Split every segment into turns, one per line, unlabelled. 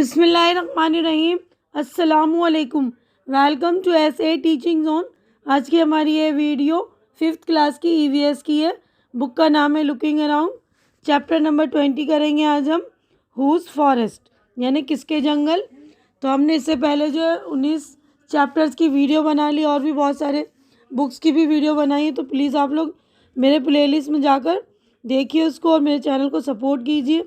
बिस्मिल्लाहिर्रहमानिर्रहीम। अस्सलामुअलैकुम। Welcome to SA teaching zone. आज की हमारी ये वीडियो 5th क्लास की ईवीएस की है। बुक का नाम है लुकिंग अराउंड। चैप्टर नंबर 20 करेंगे आज हम, हुज फॉरेस्ट, यानी किसके जंगल। तो हमने इससे पहले जो है 19 चैप्टर्स की वीडियो बना ली और भी बहुत सारे बुक्स की भी वीडियो बनाई है। तो प्लीज़ आप लोग मेरे प्लेलिस्ट में जाकर देखिए उसको और मेरे चैनल को सपोर्ट कीजिए।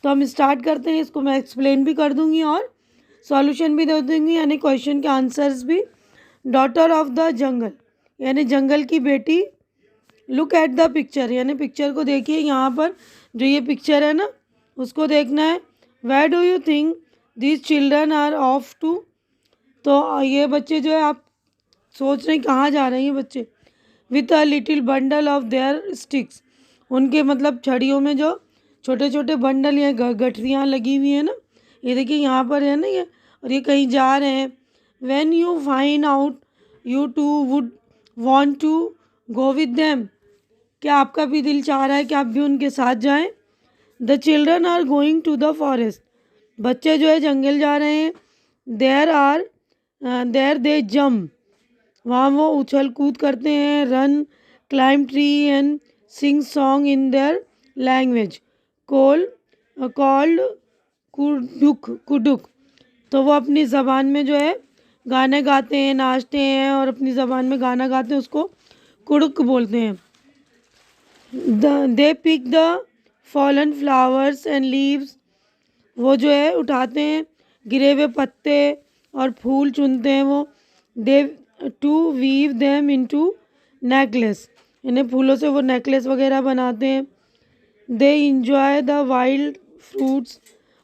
तो हम स्टार्ट करते हैं। इसको मैं एक्सप्लेन भी कर दूंगी और सॉल्यूशन भी दे दूंगी, यानी क्वेश्चन के आंसर्स भी। डॉटर ऑफ द जंगल, यानी जंगल की बेटी। लुक एट द पिक्चर, यानी पिक्चर को देखिए। यहाँ पर जो ये पिक्चर है ना, उसको देखना है। Where do you think these children are off to. तो ये बच्चे जो है, आप सोच रहे हैं कहाँ जा रहे हैं ये बच्चे। With a little bundle of their sticks, उनके मतलब छड़ियों में जो छोटे छोटे बंडल या गठरियाँ लगी हुई हैं ना, ये देखिए यहाँ पर है ना ये, और ये कहीं जा रहे हैं। When you find out you too would want to go with them, क्या आपका भी दिल चाह रहा है कि आप भी उनके साथ जाएं। The children are going to the forest, बच्चे जो है जंगल जा रहे हैं। देयर दे जम्प, वहाँ वो उछल कूद करते हैं। Run, climb tree and sing song in their language called Kurukh. तो वो अपनी ज़बान में जो है गाने गाते हैं, नाचते हैं और अपनी ज़बान में गाना गाते हैं, उसको कुडुक बोलते हैं। They pick the fallen flowers and leaves, वो जो है उठाते हैं गिरे हुए पत्ते और फूल चुनते हैं वो। They to weave them into necklace, इन्हें फूलों से वो नेकलेस वगैरह बनाते हैं। They enjoy the wild fruits,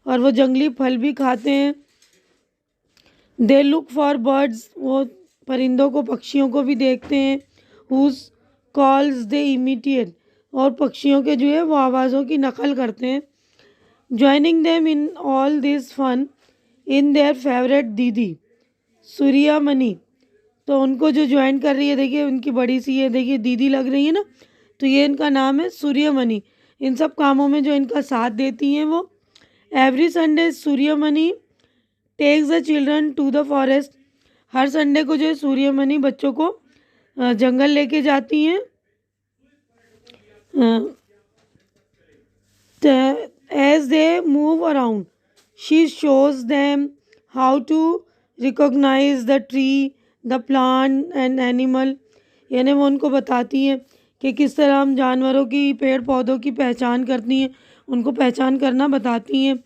और वो जंगली फल भी खाते हैं। दे लुक फॉर बर्ड्स, वो परिंदों को, पक्षियों को भी देखते हैं। हुज कॉल्स दे इमिटेट, और पक्षियों के जो है वो आवाज़ों की नकल करते हैं। Joining them in all this fun in their favourite दीदी सूर्यमणि, तो उनको जो ज्वाइन कर रही है, देखिए उनकी बड़ी सी, ये देखिए दीदी लग रही है ना, तो ये इनका नाम है सूर्यमणि। इन सब कामों में जो इनका साथ देती हैं वो। Every Sunday Suryamani takes the children to the forest, हर संडे को जो है सूर्यमणि बच्चों को जंगल लेके जाती हैं। As they move around she shows them how to recognise the tree, the plant and animal, यानी वो उनको बताती हैं कि किस तरह हम जानवरों की, पेड़ पौधों की पहचान करती हैं, उनको पहचान करना बताती हैं।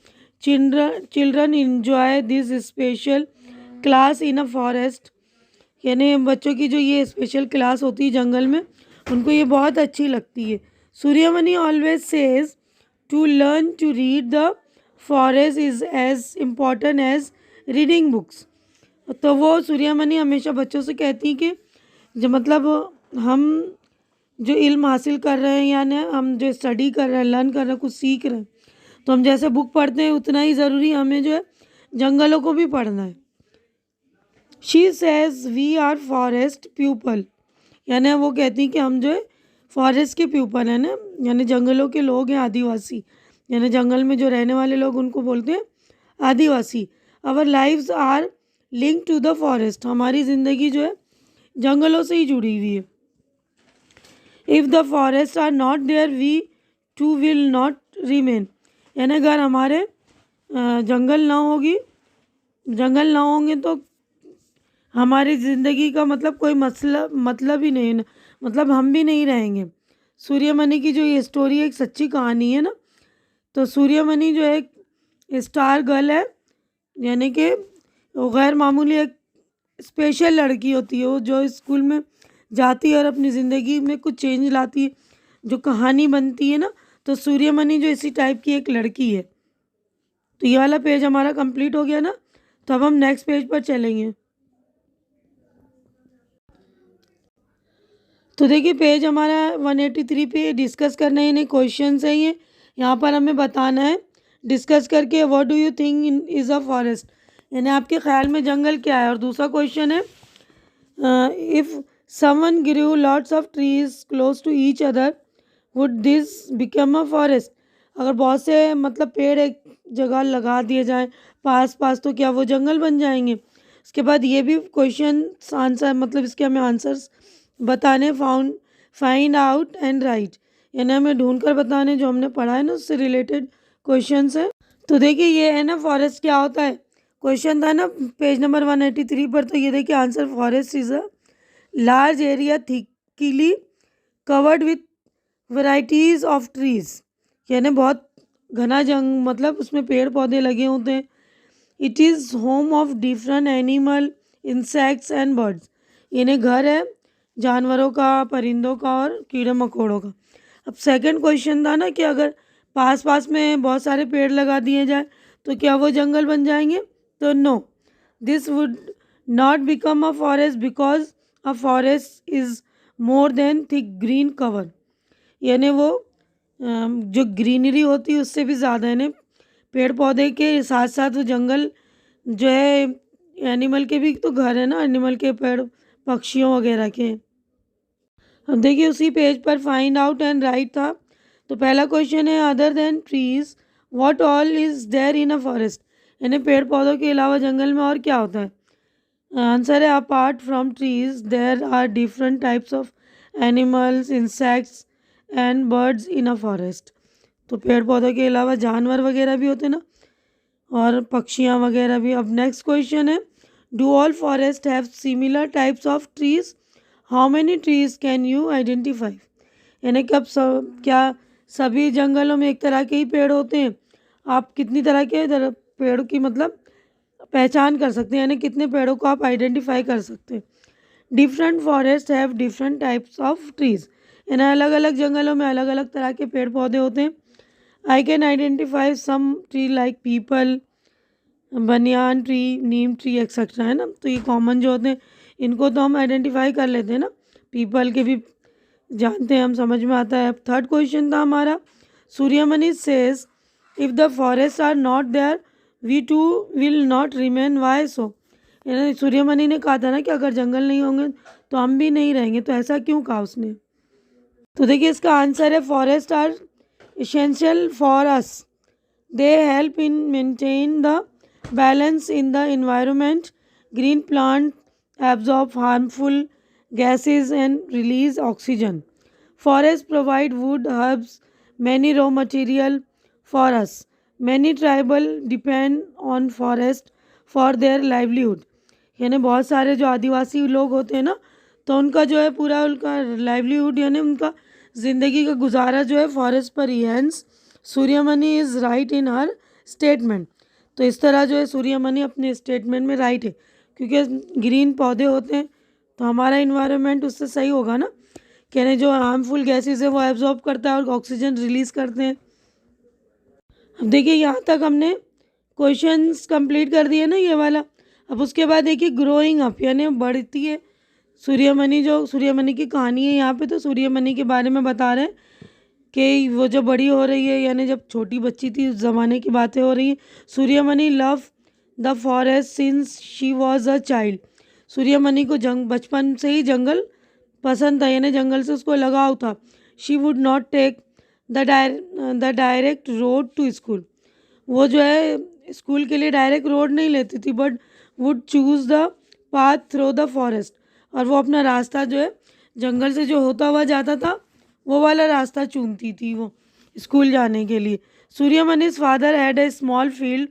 Children enjoy this special class in a forest, यानी बच्चों की जो ये स्पेशल क्लास होती है जंगल में, उनको ये बहुत अच्छी लगती है। Suryamani always says to learn to read the forest is as important as reading books. तो वो सूर्यमणि हमेशा बच्चों से कहती हैं कि जो मतलब हम जो इल्म हासिल कर रहे हैं, यानी हम जो स्टडी कर रहे हैं, लर्न कर रहे हैं, कुछ सीख रहे हैं, तो हम जैसे बुक पढ़ते हैं उतना ही ज़रूरी हमें जो है जंगलों को भी पढ़ना है। She says we are forest people, यानी वो कहती हैं कि हम जो है फॉरेस्ट के पीपल हैं ना, यानी जंगलों के लोग हैं, आदिवासी, यानी जंगल में जो रहने वाले लोग उनको बोलते हैं Adivasi. Our lives are link to the forest, हमारी ज़िंदगी जो है जंगलों से ही जुड़ी हुई है। If the forest are not there we too will not remain, यानी अगर हमारे जंगल ना होंगे तो हमारी ज़िंदगी का मतलब कोई मतलब ही नहीं है, मतलब हम भी नहीं रहेंगे। सूर्यमणि की जो ये स्टोरी एक सच्ची कहानी है ना, तो सूर्यमणि जो एक स्टार गर्ल है, यानी कि वो गैर मामूली एक स्पेशल लड़की होती है, वो जो स्कूल में जाती है और अपनी ज़िंदगी में कुछ चेंज लाती है, जो कहानी बनती है ना, तो सूर्यमणि जो इसी टाइप की एक लड़की है। तो ये वाला पेज हमारा कंप्लीट हो गया ना, तो अब हम नेक्स्ट पेज पर चलेंगे। तो देखिए पेज हमारा 183 पे डिस्कस करना है, यानी क्वेश्चन है ये, यहाँ पर हमें बताना है डिस्कस करके, what do you think in is a forest, यानी आपके ख्याल में जंगल क्या है। और दूसरा क्वेश्चन है, if someone grew lots of trees close to each other would this become a forest, अगर बहुत से मतलब पेड़ एक जगह लगा दिए जाएं, पास पास, तो क्या वो जंगल बन जाएंगे। उसके बाद ये भी क्वेश्चन आंसर, मतलब इसके हमें आंसर्स बताने, फाइंड आउट एंड राइट, यानी हमें ढूंढ कर बताने, जो हमने पढ़ा है ना उससे रिलेटेड क्वेश्चन है। तो देखिए ये है ना फॉरेस्ट क्या होता है, क्वेश्चन था ना पेज नंबर 183 पर। तो ये देखिए answer, forest is a large area thickly covered with varieties of trees, यानी बहुत घना जंग, मतलब उसमें पेड़ पौधे लगे होते हैं। It is home of different animal, insects and birds, यानी घर है जानवरों का, परिंदों का और कीड़े मकोड़ों का। अब सेकंड क्वेश्चन था ना कि अगर पास पास में बहुत सारे पेड़ लगा दिए जाए तो क्या वो जंगल बन जाएंगे। तो no, this would not become a forest because a forest is more than thick green cover, यानी वो जो ग्रीनरी होती है उससे भी ज़्यादा, यानी पेड़ पौधे के साथ साथ वो जंगल जो है एनिमल के भी तो घर है ना, एनिमल के, पेड़ पक्षियों वगैरह के। अब देखिए उसी पेज पर फाइंड आउट एंड राइट था। तो पहला क्वेश्चन है other than trees what all is there in a forest, यानी पेड़ पौधों के अलावा जंगल में और क्या होता है। आंसर है apart from trees there are different types of animals, insects and birds in a forest. तो पेड़ पौधों के अलावा जानवर वगैरह भी होते हैं ना, और पक्षियाँ वगैरह भी। अब नेक्स्ट क्वेश्चन है do all forest have similar types of trees, how many trees can you identify, यानी कब क्या सभी जंगलों में एक तरह के ही पेड़ होते हैं, आप कितनी तरह के पेड़ों की मतलब पहचान कर सकते हैं, यानी कितने पेड़ों को आप आइडेंटिफाई कर सकते हैं। Different forest have different types of trees, यानी अलग अलग जंगलों में अलग अलग तरह के पेड़ पौधे होते हैं। I can identify some tree like peepal, banyan tree, neem tree etcetera, है ना। तो ये कॉमन जो होते हैं इनको तो हम आइडेंटिफाई कर लेते हैं ना, पीपल के भी जानते हैं हम, समझ में आता है। अब थर्ड क्वेश्चन था हमारा Suryamani says if the forest are not there we too will not remain, why so, यानी सूर्यमणि ने कहा था ना कि अगर जंगल नहीं होंगे तो हम भी नहीं रहेंगे, तो ऐसा क्यों कहा उसने। तो देखिए इसका आंसर है forest are essential for us, they help in maintain the balance in the environment, green plant absorb harmful gases and release oxygen, forests provide wood, herbs, many raw material for us, many tribal depend on forest for their livelihood, यानी बहुत सारे जो आदिवासी लोग होते हैं ना, तो उनका जो है पूरा उनका लाइवलीहुड, यानी उनका ज़िंदगी का गुजारा जो है फॉरेस्ट पर ही है। Hence Suryamani is right in her statement. तो इस तरह जो है सूर्यमणि अपने स्टेटमेंट में राइट है, क्योंकि ग्रीन पौधे होते हैं तो हमारा इन्वायरमेंट उससे सही होगा ना, कहने जो हार्मफुल गैसेस है वो एब्जॉर्ब करता है और ऑक्सीजन रिलीज़ करते हैं। अब देखिए यहाँ तक हमने क्वेश्चंस कंप्लीट कर दिए ना ये वाला। अब उसके बाद देखिए ग्रोइंग अप, यानी बढ़ती है सूर्यमणि, जो सूर्यमणि की कहानी है यहाँ पे, तो सूर्यमणि के बारे में बता रहे हैं कि वो जो बड़ी हो रही है, यानी जब छोटी बच्ची थी उस ज़माने की बातें हो रही हैं। Suryamani love the forest since she was a child, Suryamani को बचपन से ही जंगल पसंद था, यानी जंगल से उसको लगाव था। She would not take the direct road to school, वो जो है स्कूल के लिए डायरेक्ट रोड नहीं लेती थी, but would choose the path through the forest, और वो अपना रास्ता जो है जंगल से जो होता हुआ जाता था वो वाला रास्ता चुनती थी वो स्कूल जाने के लिए। Suryamani's father had a small field,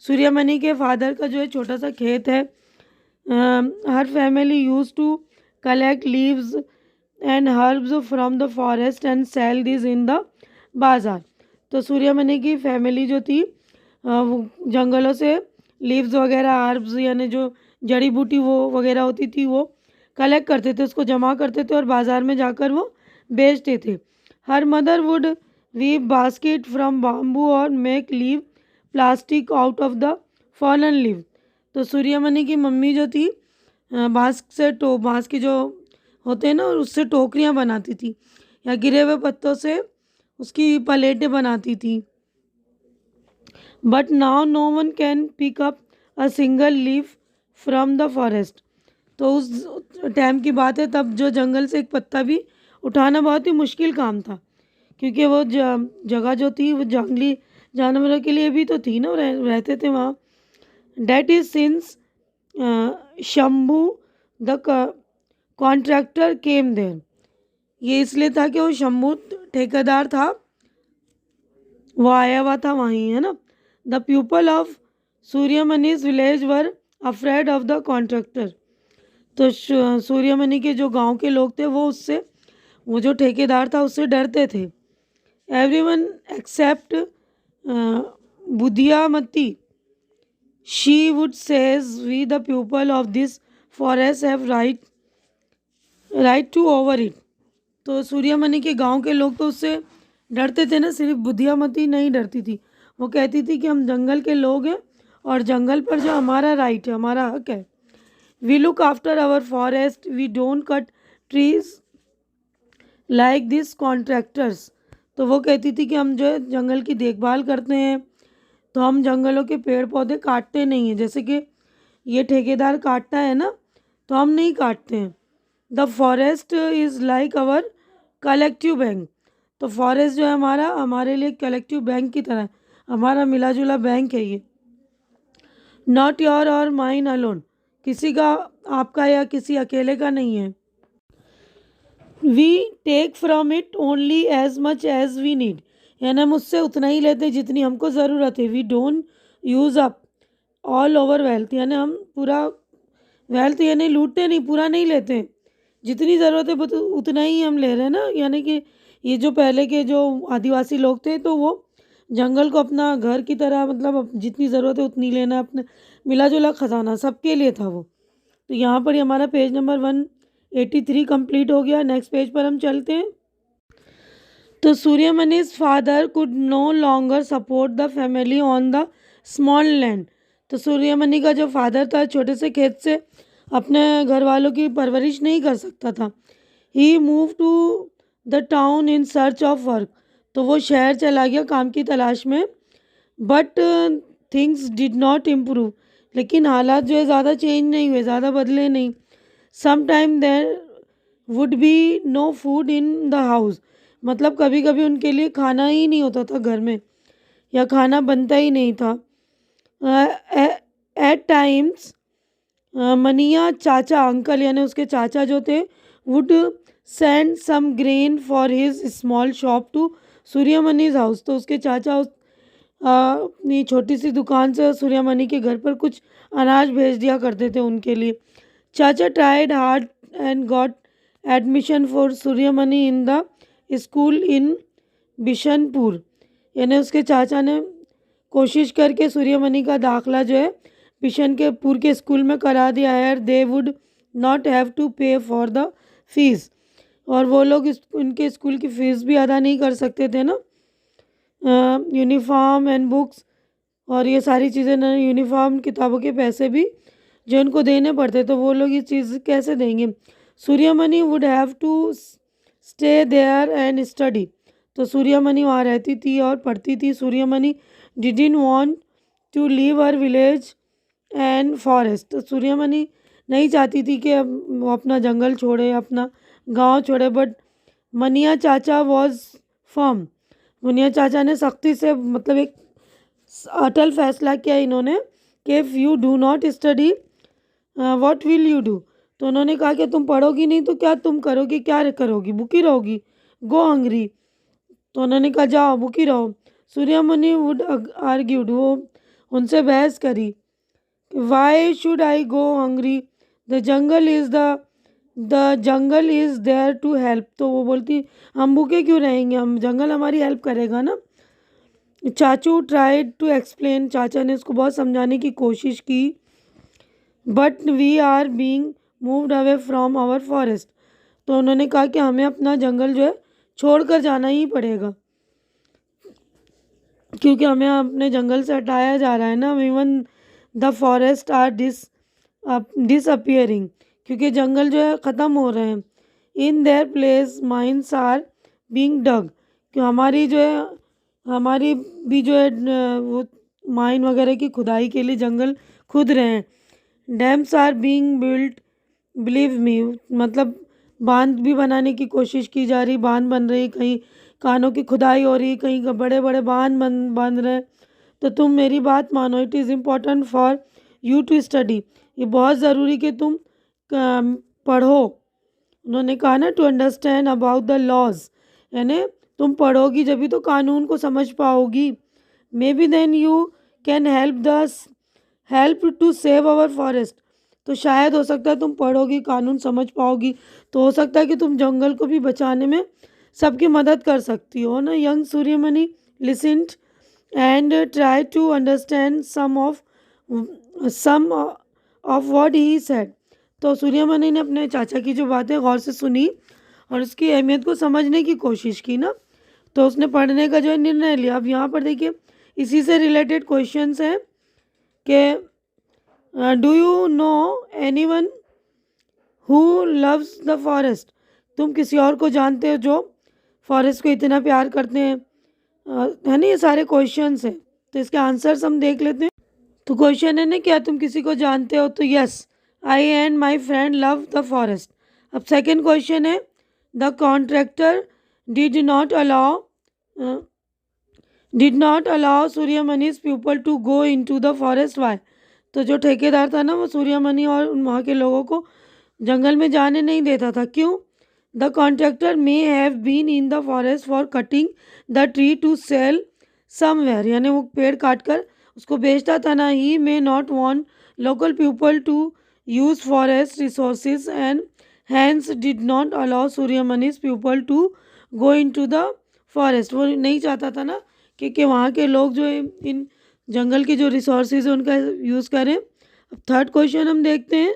Suryamani के फादर का जो है छोटा सा खेत है। हर family use to collect leaves and herbs from the forest and sell this in the bazaar. तो सूर्यमणि की फैमिली जो थी वो जंगलों से लीव्स वगैरह, हर्ब्स यानी जो जड़ी बूटी वो वगैरह होती थी वो कलेक्ट करते थे, उसको जमा करते थे और बाज़ार में जाकर वो बेचते थे। हर mother would weave basket from bamboo और make leave plastic out of the fallen leave. तो सूर्यमणि की मम्मी जो थी बांस की जो होते हैं ना उससे टोकरियाँ बनाती थी, या गिरे हुए पत्तों से उसकी प्लेटें बनाती थी। But now no one can pick up a single leaf from the forest. तो उस टाइम की बात है, तब जो जंगल से एक पत्ता भी उठाना बहुत ही मुश्किल काम था, क्योंकि वो जगह जो थी वो जंगली जानवरों के लिए भी तो थी ना, रहते थे वहाँ। That is since Shambhu the contractor came there. ये इसलिए था कि वो शंभू ठेकेदार था, वो आया हुआ था वहीं, है ना। The people of Suryamani's village were afraid of the contractor. तो सूर्यमणि के जो गांव के लोग थे वो उससे, वो जो ठेकेदार था उससे डरते थे। Everyone except Budhiyamati, she would says we the people of this forest have right to over it. तो सूर्यमणि के गांव के लोग तो उससे डरते थे ना, सिर्फ बुधियामती नहीं डरती थी। वो कहती थी कि हम जंगल के लोग हैं और जंगल पर जो हमारा राइट है, हमारा हक है। We look after our forest, we don't cut trees like this contractors. तो वो कहती थी कि हम जो है जंगल की देखभाल करते हैं, तो हम जंगलों के पेड़ पौधे काटते नहीं हैं, जैसे कि ये ठेकेदार काटता है ना, तो हम नहीं काटते हैं। The forest is like our collective bank. तो फॉरेस्ट जो है हमारा, हमारे लिए कलेक्टिव बैंक की तरह है, हमारा मिला जुला बैंक है ये। Not your or mine alone, किसी का, आपका या किसी अकेले का नहीं है। We take from it only as much as we need, यानी हम उससे उतना ही लेते हैं जितनी हमको ज़रूरत है। We don't use up all over wealth, यानी हम पूरा वेल्थ यानी लूटते नहीं, पूरा नहीं लेते, जितनी ज़रूरत है बस उतना ही हम ले रहे हैं ना। यानी कि ये जो पहले के जो आदिवासी लोग थे तो वो जंगल को अपना घर की तरह, मतलब जितनी ज़रूरत है उतनी लेना, अपने मिला जुला खजाना सबके लिए था वो। तो यहाँ पर ही हमारा पेज नंबर 183 कंप्लीट हो गया। नेक्स्ट पेज पर हम चलते हैं। तो Suryamani's father could no longer support the family on the small land. तो सूर्यमणि का जो फादर था छोटे से खेत से अपने घर वालों की परवरिश नहीं कर सकता था। He move to the town in search of work. तो वो शहर चला गया काम की तलाश में। But things did not improve, लेकिन हालात जो है ज़्यादा चेंज नहीं हुए, ज़्यादा बदले नहीं। Some time there would be no food in the house, मतलब कभी कभी उनके लिए खाना ही नहीं होता था घर में, या खाना बनता ही नहीं था। एट टाइम्स मनिया चाचा, अंकल यानी उसके चाचा जो थे, would send some grain for his small shop to Suryamani's house. तो उसके चाचा अपनी छोटी सी दुकान से सूर्यमणि के घर पर कुछ अनाज भेज दिया करते थे उनके लिए। चाचा tried hard and got admission for Suryamani in the school इन बिशनपुर, यानी उसके चाचा ने कोशिश करके सूर्यमणि का दाखला जो है बिशनपुर के स्कूल में करा दिया है। They would not have to pay for the fees, और वो लोग उनके स्कूल की फ़ीस भी अदा नहीं कर सकते थे ना। यूनिफॉर्म एंड बुक्स, और ये सारी चीज़ें ना, यूनिफॉर्म किताबों के पैसे भी जो उनको देने पड़ते, तो वो लोग ये चीज़ कैसे देंगे। Suryamani would have to stay there and study. तो सूर्यमणि वहाँ रहती थी और पढ़ती थी। Suryamani didn't want to leave her village and forest. तो सूर्यमणि नहीं चाहती थी कि वो अपना जंगल छोड़े, अपना गांव छोड़े। बट मनिया चाचा वॉज फर्म, मनिया चाचा ने सख्ती से, मतलब एक अटल फैसला किया इन्होंने कि if you do not study what will you do. तो उन्होंने कहा कि तुम पढ़ोगी नहीं तो क्या तुम करोगी, क्या करोगी, भूखी रहोगी, गो हंग्री। तो उन्होंने कहा जाओ भूखी रहो। सूर्यमणि वुड आर्ग्यूड, वो उनसे बहस करी, why should I go hungry, the jungle is there to help. तो वो बोलती हम भूखे क्यों रहेंगे, हम जंगल हमारी हेल्प करेगा ना। चाचू ट्राइड टू एक्सप्लेन, चाचा ने उसको बहुत समझाने की कोशिश की। But we are being moved away from our forest. तो उन्होंने कहा कि हमें अपना जंगल जो है छोड़ कर जाना ही पड़ेगा, क्योंकि हमें अपने जंगल से हटाया जा रहा है ना। Even the forest are disappearing, क्योंकि जंगल जो है ख़त्म हो रहे हैं। In their place mines are being dug, कि हमारी जो है, हमारी भी जो है वो माइन वगैरह की खुदाई के लिए जंगल खुद रहे हैं। Dams are being built, believe me, मतलब बांध भी बनाने की कोशिश की जा रही, बांध बन रही, कहीं कानों की खुदाई हो रही, कहीं बड़े बड़े बांध बन रहे हैं। तो तुम मेरी बात मानो, it is important for you to study, ये बहुत ज़रूरी कि तुम पढ़ो। उन्होंने कहा ना to understand about the laws, यानी तुम पढ़ोगी जब भी तो कानून को समझ पाओगी। Maybe then you can help to save our forest, तो शायद हो सकता है तुम पढ़ोगी कानून समझ पाओगी तो हो सकता है कि तुम जंगल को भी बचाने में सबकी मदद कर सकती हो ना। Young Suryamani listened and try to understand some of what he said, तो सूर्यमणि ने अपने चाचा की जो बातें गौर से सुनी और उसकी अहमियत को समझने की कोशिश की ना, तो उसने पढ़ने का जो है निर्णय लिया। अब यहाँ पर देखिए इसी से रिलेटेड क्वेश्चंस हैं कि do you know anyone who loves the forest, तुम किसी और को जानते हो जो फॉरेस्ट को इतना प्यार करते हैं, है ना। ये सारे क्वेश्चंस हैं तो इसके आंसर्स हम देख लेते हैं। तो क्वेश्चन है ना, क्या तुम किसी को जानते हो, तो yes I and my friend love the forest. अब सेकेंड क्वेश्चन है the contractor did not allow Suryamani's people to go into the forest why, तो जो ठेकेदार था ना वो सूर्यमणि और वहाँ के लोगों को जंगल में जाने नहीं देता था, क्यों। The contractor may have been in the forest for cutting the tree to sell somewhere, यानी वो पेड़ काट कर उसको बेचता था ना। He may not want local people to use forest resources and hence did not allow Suryamani's people to go into the forest, वो नहीं चाहता था ना कि वहाँ के लोग जो इन जंगल के जो रिसोर्सेज है उनका यूज़ करें। अब थर्ड क्वेश्चन हम देखते हैं।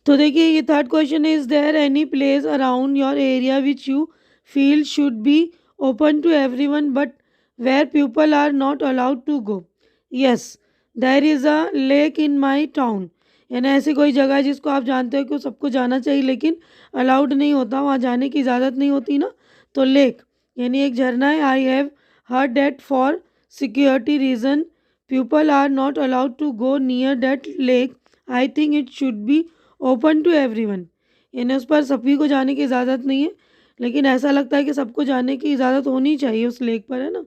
तो देखिए ये थर्ड क्वेश्चन है, is there any place around your area which you feel should be open to everyone but where people are not allowed to go. Yes there is a lake in my town, यानी ऐसी कोई जगह है जिसको आप जानते हो कि सबको जाना चाहिए लेकिन अलाउड नहीं होता, वहाँ जाने की इजाज़त नहीं होती ना, तो लेक यानी एक झरना है। I have heard that for security reason people are not allowed to go near that lake, I think it should be open to everyone, यानी उस पर सभी को जाने की इजाज़त नहीं है लेकिन ऐसा लगता है कि सबको जाने की इजाज़त होनी चाहिए उस लेक पर, है ना।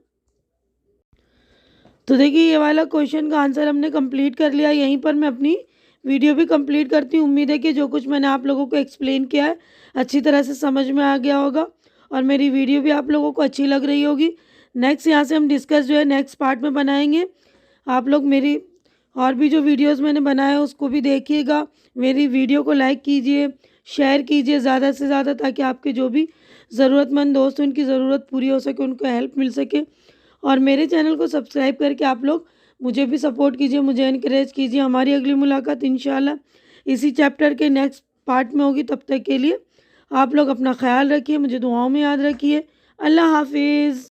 तो देखिए ये वाला क्वेश्चन का आंसर हमने कंप्लीट कर लिया। यहीं पर मैं अपनी वीडियो भी कंप्लीट करती हूँ। उम्मीद है कि जो कुछ मैंने आप लोगों को एक्सप्लेन किया है अच्छी तरह से समझ में आ गया होगा और मेरी वीडियो भी आप लोगों को अच्छी लग रही होगी। नेक्स्ट यहाँ से हम डिस्कस जो है नेक्स्ट पार्ट में बनाएंगे। आप लोग मेरी और भी जो वीडियोस मैंने बनाए हैं उसको भी देखिएगा। मेरी वीडियो को लाइक कीजिए, शेयर कीजिए ज़्यादा से ज़्यादा, ताकि आपके जो भी ज़रूरतमंद दोस्त उनकी ज़रूरत पूरी हो सके, उनको हेल्प मिल सके। और मेरे चैनल को सब्सक्राइब करके आप लोग मुझे भी सपोर्ट कीजिए, मुझे इनकरेज कीजिए। हमारी अगली मुलाकात इंशाल्लाह इसी चैप्टर के नेक्स्ट पार्ट में होगी। तब तक के लिए आप लोग अपना ख्याल रखिए, मुझे दुआओं में याद रखिए। अल्लाह हाफिज़।